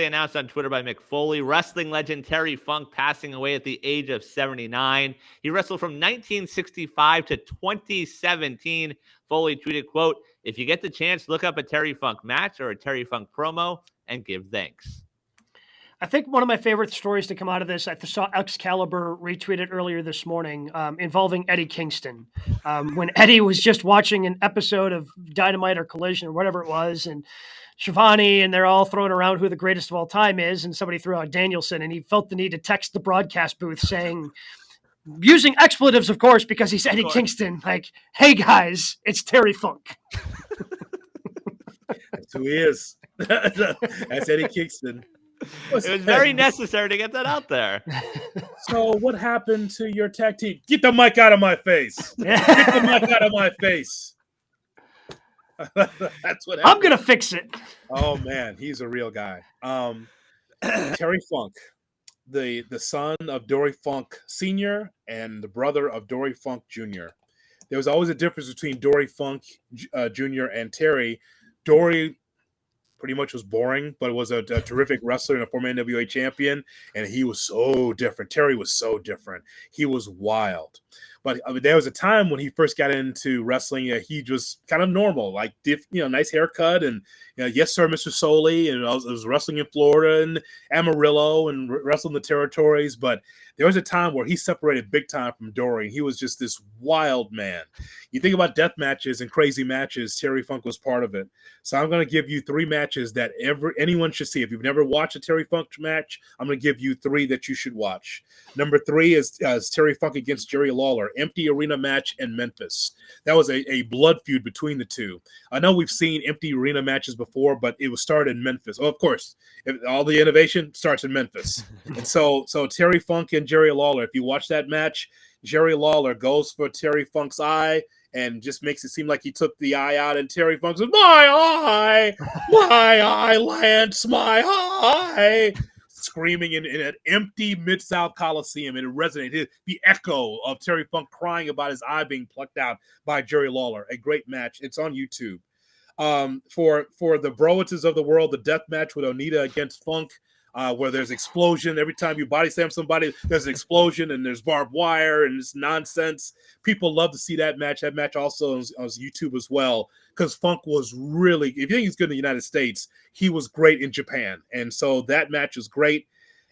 announced on Twitter by Mick Foley. Wrestling legend Terry Funk passing away at the age of 79. He wrestled from 1965 to 2017. Foley tweeted, quote, "If you get the chance, look up a Terry Funk match or a Terry Funk promo and give thanks." I think one of my favorite stories to come out of this, I saw Excalibur retweeted earlier this morning, involving Eddie Kingston. When Eddie was just watching an episode of Dynamite or Collision or whatever it was, and Shivani, and they're all throwing around who the greatest of all time is, and somebody threw out Danielson, and he felt the need to text the broadcast booth saying, using expletives, of course, because he's Eddie Kingston, like, "Hey guys, it's Terry Funk." That's who he is. That's Eddie Kingston. It was very necessary to get that out there. So what happened to your tag team? Get the mic out of my face. Get the mic out of my face. That's what happened. I'm going to fix it. Oh, man. He's a real guy. Terry Funk, the son of Dory Funk Sr. and the brother of Dory Funk Jr. There was always a difference between Dory Funk Jr. and Terry. Dory pretty much was boring, but was a terrific wrestler and a former NWA champion, and he was so different. Terry was so different. He was wild. But there was a time when he first got into wrestling, he was kind of normal, like, nice haircut, and yes, sir, Mr. Soley, and I was wrestling in Florida and Amarillo and wrestling the territories. But there was a time where he separated big time from Dory. He was just this wild man. You think about death matches and crazy matches, Terry Funk was part of it. So I'm going to give you 3 matches that anyone should see. If you've never watched a Terry Funk match, I'm going to give you 3 that you should watch. Number 3 is Terry Funk against Jerry Lawler, empty arena match in Memphis. That was a blood feud between the two. I know we've seen empty arena matches before, but it was started in Memphis. Oh, of course, all the innovation starts in Memphis. And so Terry Funk and Jerry Lawler, if you watch that match, Jerry Lawler goes for Terry Funk's eye and just makes it seem like he took the eye out, and Terry Funk says, my eye, Lance, my eye. Screaming in an empty Mid-South Coliseum, and it resonated. The echo of Terry Funk crying about his eye being plucked out by Jerry Lawler. A great match. It's on YouTube. For the Browitzes of the world, the death match with Onita against Funk, where there's explosion. Every time you body slam somebody, there's an explosion, and there's barbed wire, and it's nonsense. People love to see that match. That match also is on YouTube as well, because Funk was really, if you think he's good in the United States, he was great in Japan. And so that match was great.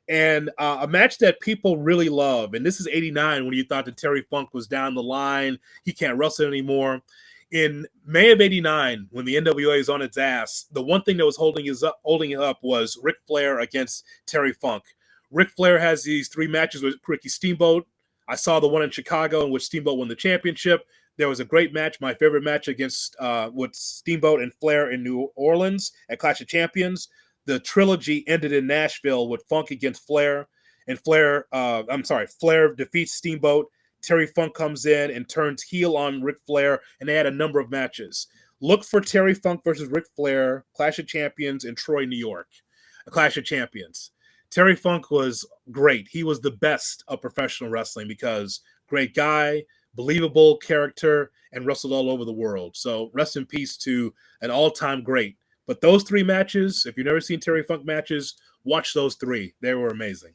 And a match that people really love, and this is 89 when you thought that Terry Funk was down the line, he can't wrestle anymore. In May of 89, when the NWA is on its ass, the one thing that was holding it up was Ric Flair against Terry Funk. Ric Flair has these 3 matches with Ricky Steamboat. I saw the one in Chicago in which Steamboat won the championship. There was a great match, my favorite match against with Steamboat and Flair in New Orleans at Clash of Champions. The trilogy ended in Nashville with Funk against Flair, and Flair defeats Steamboat. Terry Funk comes in and turns heel on Ric Flair, and they had a number of matches. Look for Terry Funk versus Ric Flair, Clash of Champions in Troy, New York. A Clash of Champions. Terry Funk was great. He was the best of professional wrestling because great guy, believable character, and wrestled all over the world. So rest in peace to an all-time great. But those 3 matches, if you've never seen Terry Funk matches, watch those 3. They were amazing.